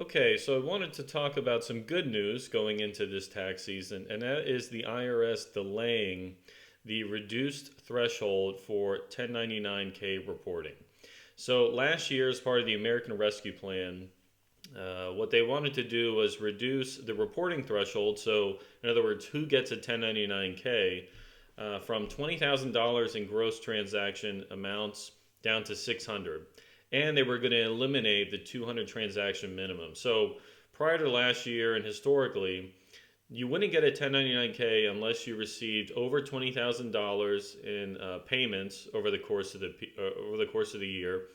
Okay, so I wanted to talk about some good news going into this tax season, and that is the IRS delaying the reduced threshold for 1099K reporting. So last year, as part of the American Rescue Plan, what they wanted to do was reduce the reporting threshold. So, in other words, who gets a 1099K from $20,000 in gross transaction amounts down to 600, and they were going to eliminate the 200 transaction minimum. So, prior to last year and historically, you wouldn't get a 1099K unless you received over $20,000 in payments over the course of the year,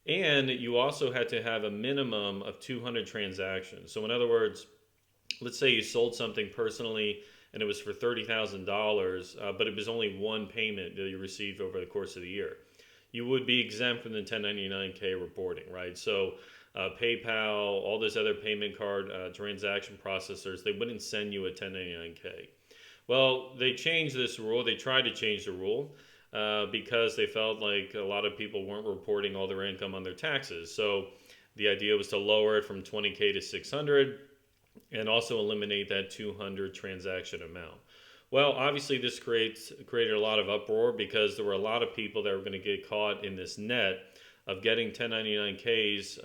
and you also had to have a minimum of 200 transactions. So, in other words, let's say you sold something personally and it was for $30,000, but it was only one payment that you received over the course of the year. You would be exempt from the 1099K reporting, right? So, PayPal, all those other payment card transaction processors, they wouldn't send you a 1099K. Well, they changed this rule. They tried to change the rule because they felt like a lot of people weren't reporting all their income on their taxes. So the idea was to lower it from 20K to 600 and also eliminate that 200 transaction amount. Well, obviously, this created a lot of uproar because there were a lot of people that were going to get caught in this net of getting 1099Ks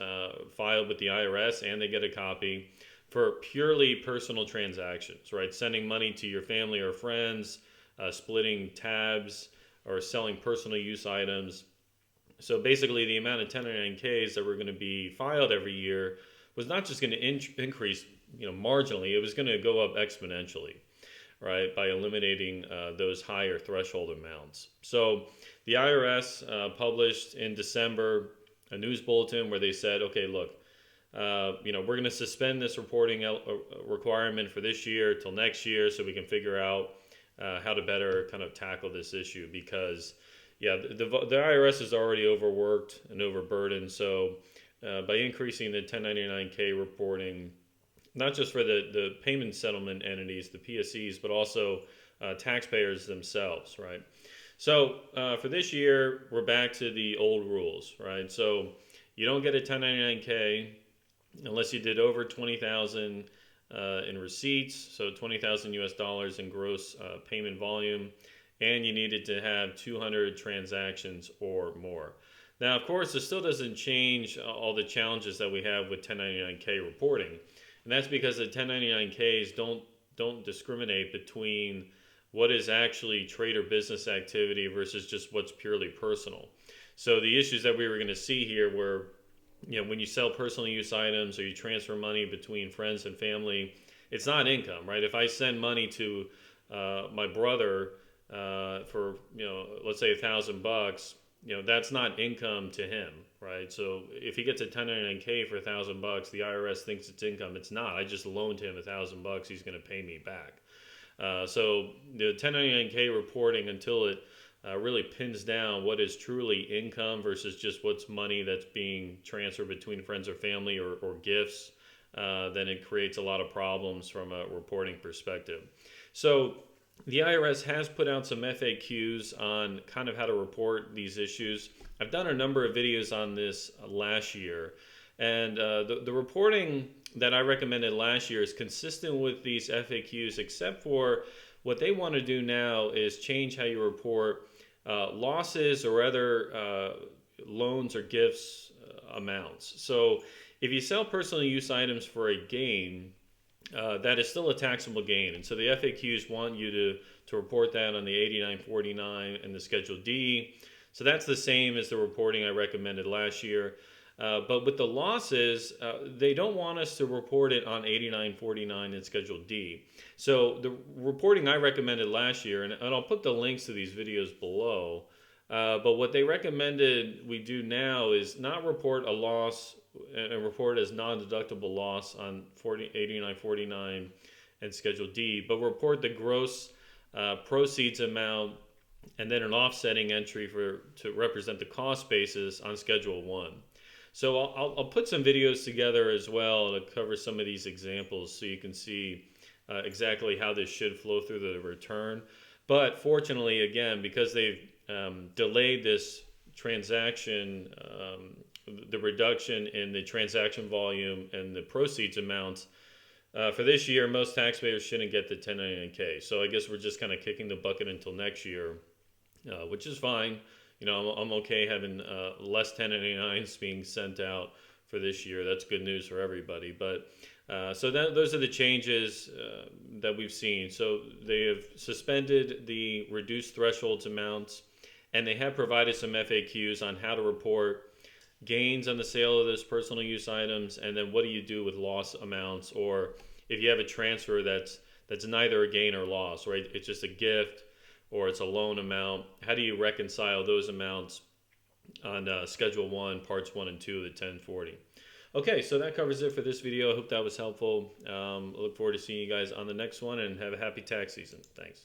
filed with the IRS, and they get a copy for purely personal transactions, right? Sending money to your family or friends, splitting tabs, or selling personal use items. So basically, the amount of 1099Ks that were going to be filed every year was not just going to increase, marginally. It was going to go up exponentially, right, by eliminating those higher threshold amounts. So the IRS published in December a news bulletin where they said, okay, look, we're going to suspend this reporting requirement for this year till next year so we can figure out how to better kind of tackle this issue because, yeah, the IRS is already overworked and overburdened. So by increasing the 1099K reporting, not just for the payment settlement entities, the PSEs, but also taxpayers themselves, right? So for this year, we're back to the old rules, right? So you don't get a 1099K unless you did over 20,000 in receipts, so 20,000 US dollars in gross payment volume, and you needed to have 200 transactions or more. Now, of course, this still doesn't change all the challenges that we have with 1099K reporting, and that's because the 1099Ks don't discriminate between what is actually trade or business activity versus just what's purely personal. So the issues that we were going to see here were, when you sell personal use items or you transfer money between friends and family, it's not income, right? If I send money to my brother for, let's say $1,000, that's not income to him, right? So if he gets a 1099K for $1,000, the IRS thinks it's income. It's not. I just loaned him $1,000. He's going to pay me back. So the 1099K reporting, until it really pins down what is truly income versus just what's money that's being transferred between friends or family or gifts, then it creates a lot of problems from a reporting perspective. So the IRS has put out some FAQs on kind of how to report these issues. I've done a number of videos on this last year, and the reporting that I recommended last year is consistent with these FAQs, except for what they want to do now is change how you report losses or other loans or gifts amounts. So if you sell personal use items for a gain, that is still a taxable gain. And so the FAQs want you to report that on the 8949 and the Schedule D. So that's the same as the reporting I recommended last year. But with the losses, they don't want us to report it on 8949 and Schedule D. So the reporting I recommended last year, and I'll put the links to these videos below, but what they recommended we do now is not report a loss and report as non-deductible loss on 8949 and Schedule D, but report the gross proceeds amount and then an offsetting entry to represent the cost basis on Schedule 1. So I'll put some videos together as well to cover some of these examples so you can see exactly how this should flow through the return. But fortunately, again, because they've delayed this transaction the reduction in the transaction volume and the proceeds amounts. For this year, most taxpayers shouldn't get the 1099K. So I guess we're just kind of kicking the bucket until next year, which is fine. I'm okay having less 1099s being sent out for this year. That's good news for everybody. But those are the changes that we've seen. So they have suspended the reduced thresholds amounts, and they have provided some FAQs on how to report gains on the sale of those personal use items, and then what do you do with loss amounts, or if you have a transfer that's neither a gain or loss, right? It's just a gift or it's a loan amount. How do you reconcile those amounts on Schedule 1, Parts 1 and 2 of the 1040? Okay, so that covers it for this video. I hope that was helpful. I look forward to seeing you guys on the next one, and have a happy tax season. Thanks.